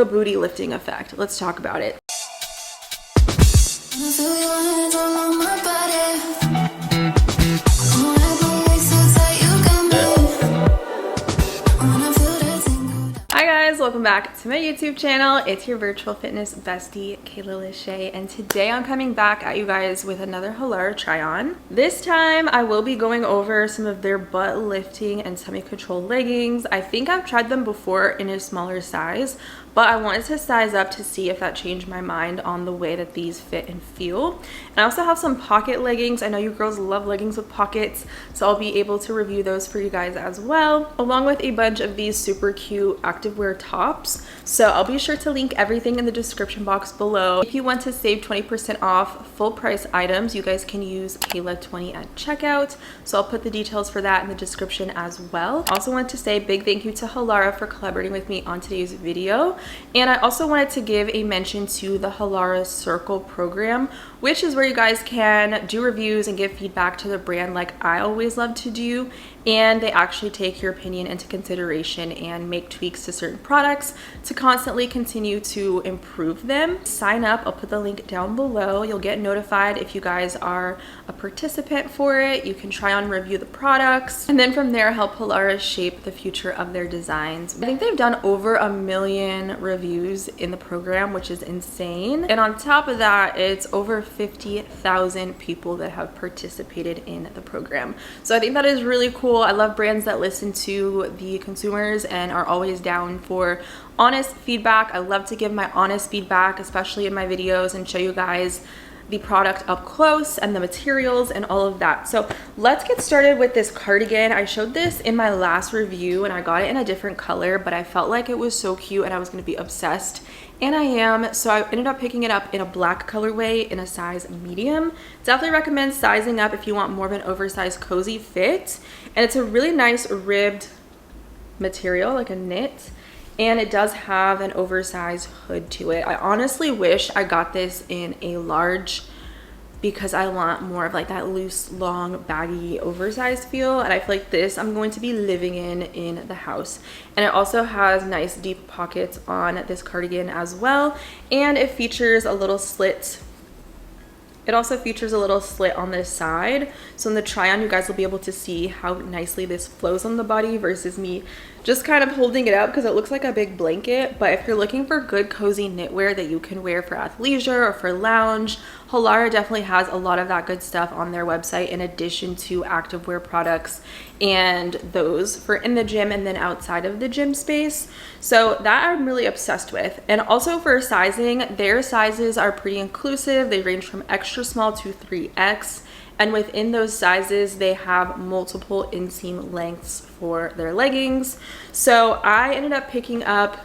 A booty lifting effect. Let's talk about it. Hi guys, welcome back to my YouTube channel. It's your virtual fitness bestie, Kayla Lachey, and today I'm coming back at you guys with another Halara try on. This time I will be going over some of their butt lifting and tummy control leggings. I think I've tried them before in a smaller size, but I wanted to size up to see if that changed my mind on the way that these fit and feel. And I also have some pocket leggings. I know you girls love leggings with pockets, so I'll be able to review those for you guys as well, along with a bunch of these super cute activewear tops. So I'll be sure to link everything in the description box below. If you want to save 20% off full price items, you guys can use Kayla20 at checkout. So I'll put the details for that in the description as well. Also want to say a big thank you to Halara for collaborating with me on today's video. And I also wanted to give a mention to the Halara Circle program, which is where you guys can do reviews and give feedback to the brand like I always love to do. And they actually take your opinion into consideration and make tweaks to certain products to constantly continue to improve them. Sign up, I'll put the link down below. You'll get notified if you guys are a participant for it. You can try on and review the products, and then from there help Halara shape the future of their designs. I think they've done over 1 million reviews in the program, which is insane. And on top of that, it's over 50,000 people that have participated in the program. So I think that is really cool. I love brands that listen to the consumers and are always down for honest feedback. I love to give my honest feedback, especially in my videos, and show you guys the product up close and the materials and all of that. So let's get started with this cardigan. I showed this in my last review and I got it in a different color, but I felt like it was so cute and I was going to be obsessed, and I am. So I ended up picking it up in a black colorway in a size medium. Definitely recommend sizing up if you want more of an oversized cozy fit. And it's a really nice ribbed material, like a knit, and it does have an oversized hood to it. I honestly wish I got this in a large because I want more of like that loose, long, baggy, oversized feel, and I feel like this I'm going to be living in the house. And it also has nice deep pockets on this cardigan as well, and it features a little slit. It also features a little slit on this side, so in the try on you guys will be able to see how nicely this flows on the body versus me just kind of holding it up because it looks like a big blanket. But if you're looking for good cozy knitwear that you can wear for athleisure or for lounge, Halara definitely has a lot of that good stuff on their website, in addition to activewear products and those for in the gym and then outside of the gym space. So that I'm really obsessed with. And also for sizing, their sizes are pretty inclusive. They range from extra small to 3X. And within those sizes, they have multiple inseam lengths for their leggings. So I ended up picking up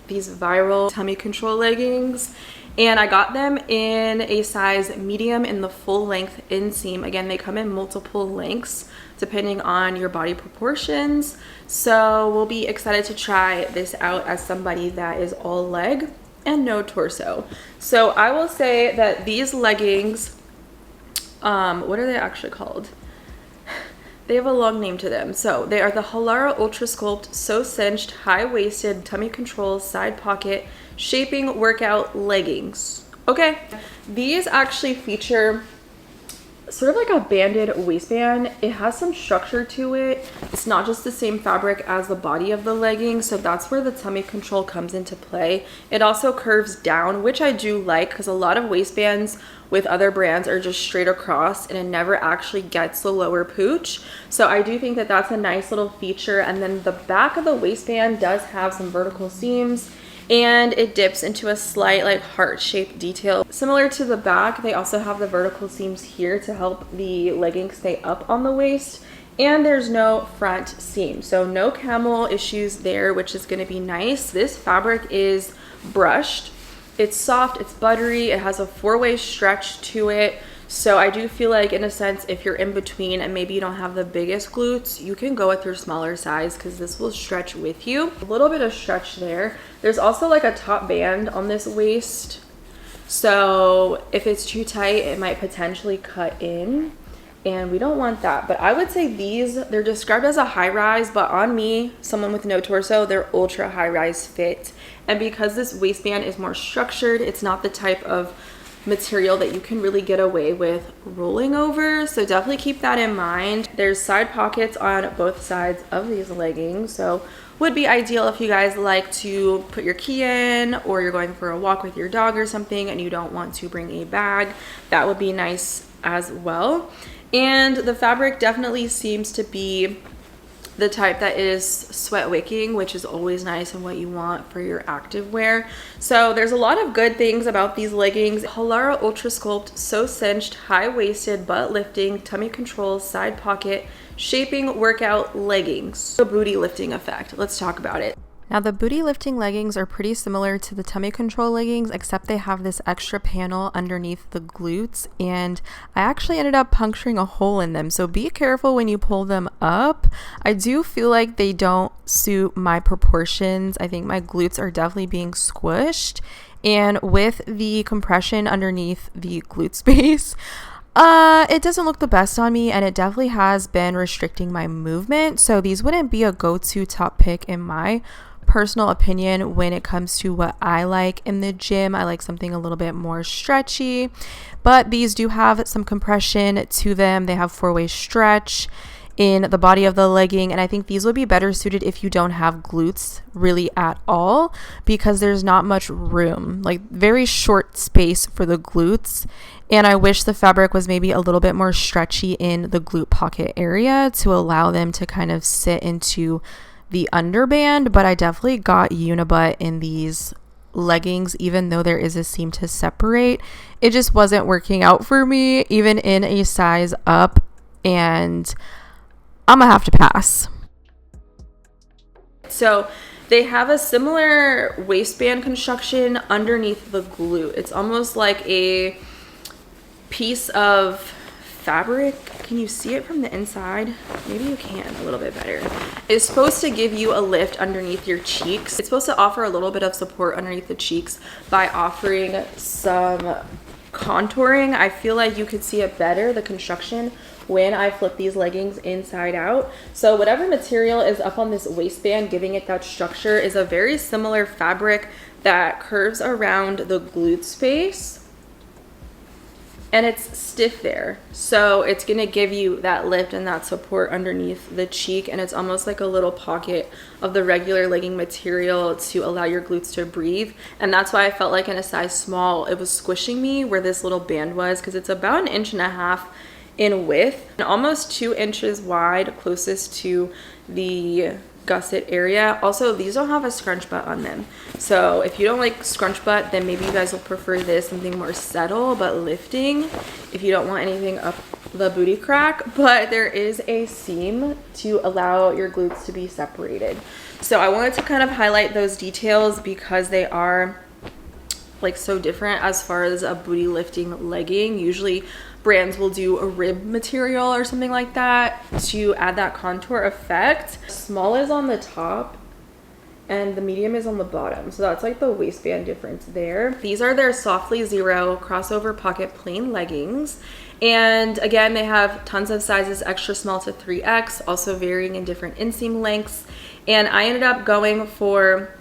these viral tummy control leggings, and I got them in a size medium in the full length inseam. Again, they come in multiple lengths depending on your body proportions. So we'll be excited to try this out as somebody that is all leg and no torso. So I will say that these leggings, what are they actually called? They have a long name to them. So they are the Halara UltraSculpt SoCinched high-waisted tummy control side pocket shaping workout leggings. Okay, these actually feature sort of like a banded waistband. It has some structure to it. It's not just the same fabric as the body of the legging, so that's where the tummy control comes into play. It also curves down, which I do like, because a lot of waistbands with other brands are just straight across and it never actually gets the lower pooch. So I do think that that's a nice little feature. And then the back of the waistband does have some vertical seams, and it dips into a slight like heart-shaped detail. Similar to the back, they also have the vertical seams here to help the legging stay up on the waist, and there's no front seam. So no camel issues there, which is gonna be nice. This fabric is brushed. It's soft, it's buttery, it has a 4-way stretch to it. So I do feel like, in a sense, if you're in between and maybe you don't have the biggest glutes, you can go with your smaller size because this will stretch with you. A little bit of stretch there. There's also like a top band on this waist. So if it's too tight, it might potentially cut in. and we don't want that. But I would say these, they're described as a high rise, but on me, someone with no torso, they're ultra high rise fit. And because this waistband is more structured, it's not the type of material that you can really get away with rolling over, so definitely keep that in mind. There's side pockets on both sides of these leggings, so would be ideal if you guys like to put your key in, or you're going for a walk with your dog or something and you don't want to bring a bag. That would be nice as well. And the fabric definitely seems to be the type that is sweat wicking, which is always nice and what you want for your active wear. So there's a lot of good things about these leggings. Halara UltraSculpt, SoCinched, high-waisted, butt lifting, tummy control, side pocket, shaping workout leggings. The booty lifting effect. Let's talk about it. Now the booty lifting leggings are pretty similar to the tummy control leggings, except they have this extra panel underneath the glutes, and I actually ended up puncturing a hole in them, so be careful when you pull them up. I do feel like they don't suit my proportions. I think my glutes are definitely being squished, and with the compression underneath the glute space, it doesn't look the best on me, and it definitely has been restricting my movement. So these wouldn't be a go-to top pick in my personal opinion when it comes to what I like in the gym. I like something a little bit more stretchy, but these do have some compression to them. They have four-way stretch in the body of the legging, and I think these would be better suited if you don't have glutes really at all, because there's not much room, like very short space for the glutes. And I wish the fabric was maybe a little bit more stretchy in the glute pocket area to allow them to kind of sit into the underband. But I definitely got unibutt in these leggings, even though there is a seam to separate. It just wasn't working out for me, even in a size up, and I'm gonna have to pass. So they have a similar waistband construction underneath the glute. It's almost like a piece of fabric. Can you see it from the inside? Maybe you can a little bit better. It's supposed to give you a lift underneath your cheeks. It's supposed to offer a little bit of support underneath the cheeks by offering some contouring. I feel like you could see it better, the construction, when I flip these leggings inside out. So whatever material is up on this waistband giving it that structure is a very similar fabric that curves around the glute space, and it's stiff there, so it's gonna give you that lift and that support underneath the cheek, and it's almost like a little pocket of the regular legging material to allow your glutes to breathe. And that's why I felt like in a size small it was squishing me where this little band was, because it's about 1.5 inches in width and almost 2 inches wide closest to the gusset area. Also, these don't have a scrunch butt on them, so if you don't like scrunch butt, then maybe you guys will prefer this, something more settle but lifting, if you don't want anything up the booty crack. But there is a seam to allow your glutes to be separated, so I wanted to kind of highlight those details because they are like so different as far as a booty lifting legging. Usually brands will do a rib material or something like that to add that contour effect. Small is on the top and the medium is on the bottom, so that's like the waistband difference there. These are their Softlyzero crossover pocket plain leggings, and again they have tons of sizes, extra small to 3X, also varying in different inseam lengths. And I ended up going for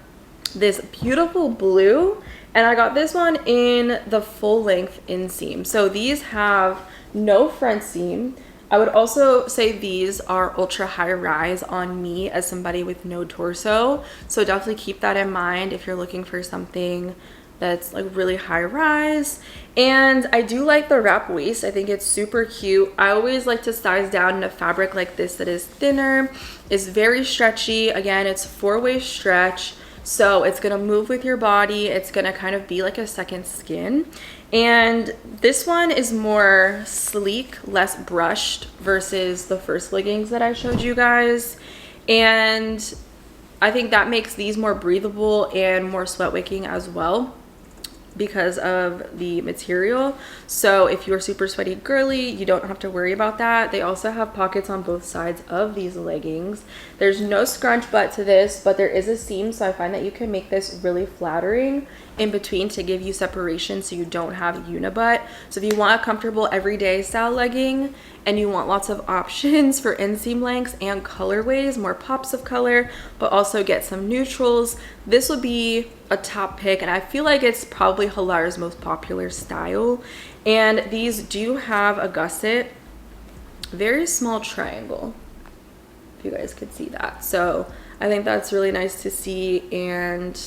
this beautiful blue, and I got this one in the full length inseam. So these have no front seam. I would also say these are ultra high rise on me as somebody with no torso, so definitely keep that in mind if you're looking for something that's like really high rise. And I do like the wrap waist. I think it's super cute. I always like to size down in a fabric like this that is thinner, is very stretchy. Again, it's 4-way stretch, so it's gonna move with your body. It's gonna kind of be like a second skin. And this one is more sleek, less brushed versus the first leggings that I showed you guys. And I think that makes these more breathable and more sweat wicking as well because of the material. So if you're super sweaty girly, you don't have to worry about that. They also have pockets on both sides of these leggings. There's no scrunch butt to this, but there is a seam, so I find that you can make this really flattering in between to give you separation so you don't have unibutt. So if you want a comfortable everyday style legging and you want lots of options for inseam lengths and colorways, more pops of color, but also get some neutrals, this would be a top pick. And I feel like it's probably Halara's most popular style. And these do have a gusset, very small triangle, if you guys could see that. So I think that's really nice to see, and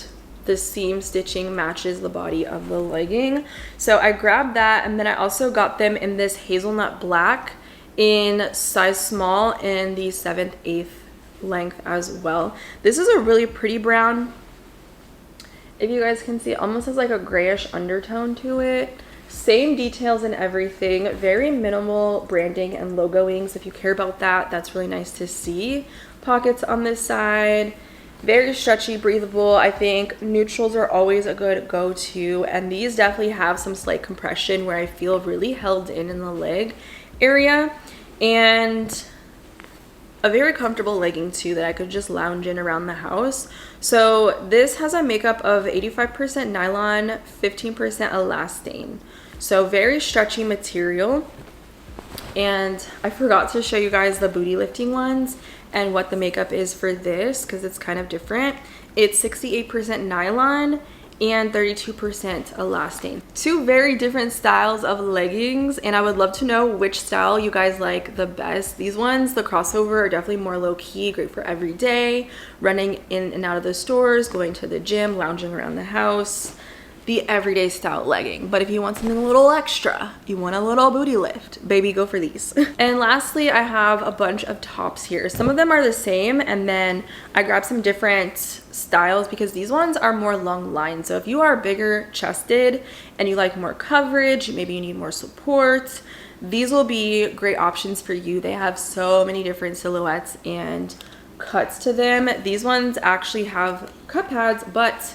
the seam stitching matches the body of the legging. So I grabbed that, and then I also got them in this hazelnut black in size small in the 7/8 length as well. This is a really pretty brown. If you guys can see, it almost has like a grayish undertone to it. Same details and everything, very minimal branding and logoing, so if you care about that, that's really nice to see. Pockets on this side, very stretchy, breathable. I think neutrals are always a good go-to, and these definitely have some slight compression where I feel really held in the leg area, and a very comfortable legging too that I could just lounge in around the house. So this has a makeup of 85% nylon, 15% elastane. So very stretchy material. And I forgot to show you guys the booty lifting ones and what the makeup is for this, because it's kind of different. It's 68% nylon and 32% elastane. Two very different styles of leggings, and I would love to know which style you guys like the best. These ones, the crossover, are definitely more low-key, great for every day, running in and out of the stores, going to the gym, lounging around the house. The everyday style legging. But if you want something a little extra, you want a little booty lift, baby, go for these. And lastly, I have a bunch of tops here. Some of them are the same, and then I grabbed some different styles because these ones are more long line. So if you are bigger chested and you like more coverage, maybe you need more support, these will be great options for you. They have so many different silhouettes and cuts to them. These ones actually have cut pads, but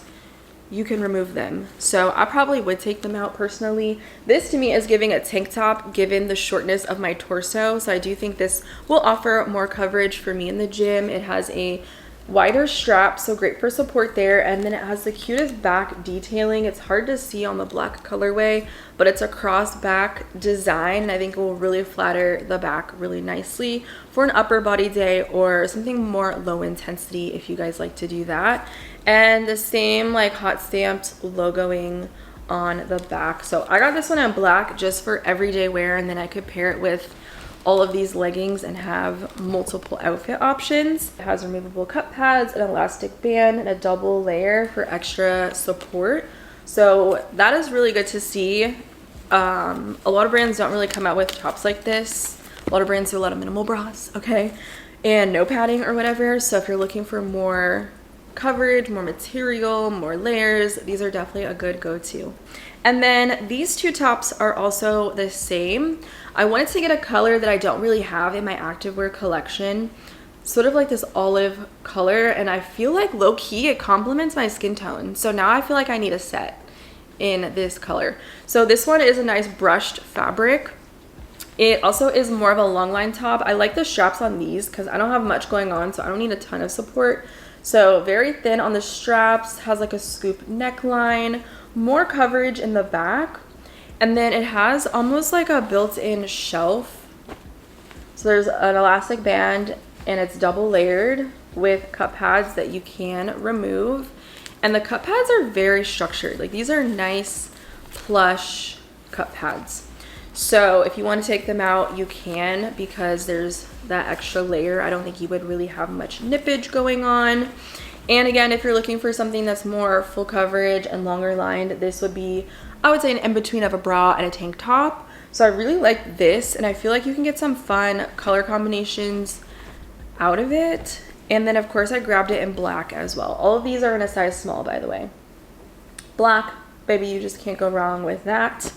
you can remove them, so I probably would take them out personally. This to me is giving a tank top given the shortness of my torso, so I do think this will offer more coverage for me in the gym. It has a wider strap, so great for support there, and then it has the cutest back detailing. It's hard to see on the black colorway, but it's a cross back design, and I think it will really flatter the back really nicely for an upper body day or something more low intensity if you guys like to do that. And the same like hot stamped logoing on the back. So I got this one in black just for everyday wear, and then I could pair it with all of these leggings and have multiple outfit options. It has removable cup pads, an elastic band, and a double layer for extra support. So that is really good to see. A lot of brands don't really come out with tops like this. A lot of brands do a lot of minimal bras, okay? And no padding or whatever. So if you're looking for more coverage, more material, more layers, these are definitely a good go-to. And then these two tops are also the same. I wanted to get a color that I don't really have in my activewear collection, sort of like this olive color, and I feel like low-key it complements my skin tone. So now I feel like I need a set in this color. So this one is a nice brushed fabric. It also is more of a long line top. I like the straps on these because I don't have much going on, so I don't need a ton of support. So very thin on the straps, has like a scoop neckline, more coverage in the back, and then it has almost like a built-in shelf. So there's an elastic band, and it's double layered with cup pads that you can remove. And the cup pads are very structured. Like, these are nice plush cup pads. So if you want to take them out, you can, because there's that extra layer. I don't think you would really have much nippage going on. And again, if you're looking for something that's more full coverage and longer lined, this would be, I would say, an in-between of a bra and a tank top. So I really like this, and I feel like you can get some fun color combinations out of it. And then of course I grabbed it in black as well. All of these are in a size small, by the way. Black, baby, you just can't go wrong with that.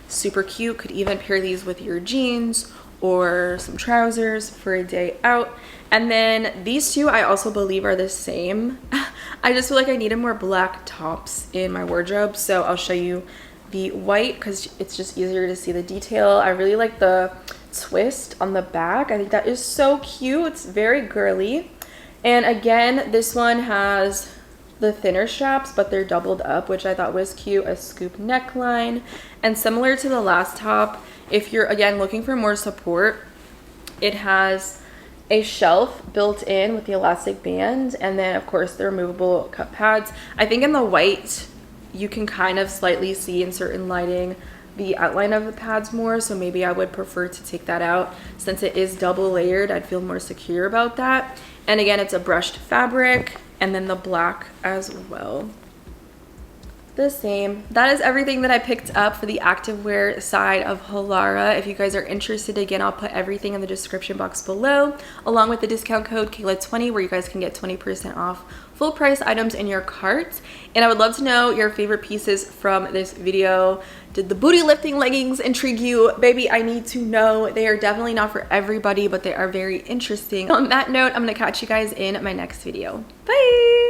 Super cute. Could even pair these with your jeans or some trousers for a day out. And then these two I also believe are the same. I just feel like I needed more black tops in my wardrobe, so I'll show you the white because it's just easier to see the detail. I really like the twist on the back. I think that is so cute. It's very girly. And again, this one has the thinner straps, but they're doubled up, which I thought was cute. A scoop neckline, and similar to the last top, if you're again looking for more support, it has a shelf built in with the elastic band, and then of course the removable cup pads. I think in the white you can kind of slightly see in certain lighting the outline of the pads more, so maybe I would prefer to take that out. Since it is double layered, I'd feel more secure about that. And again, it's a brushed fabric, and then the black as well, the same. That is everything that I picked up for the activewear side of Halara. If you guys are interested, again, I'll put everything in the description box below, along with the discount code Kayla20, where you guys can get 20% off full price items in your cart. And I would love to know your favorite pieces from this video. Did the booty lifting leggings intrigue you? Baby, I need to know. They are definitely not for everybody, but they are very interesting. On that note, I'm gonna catch you guys in my next video. Bye!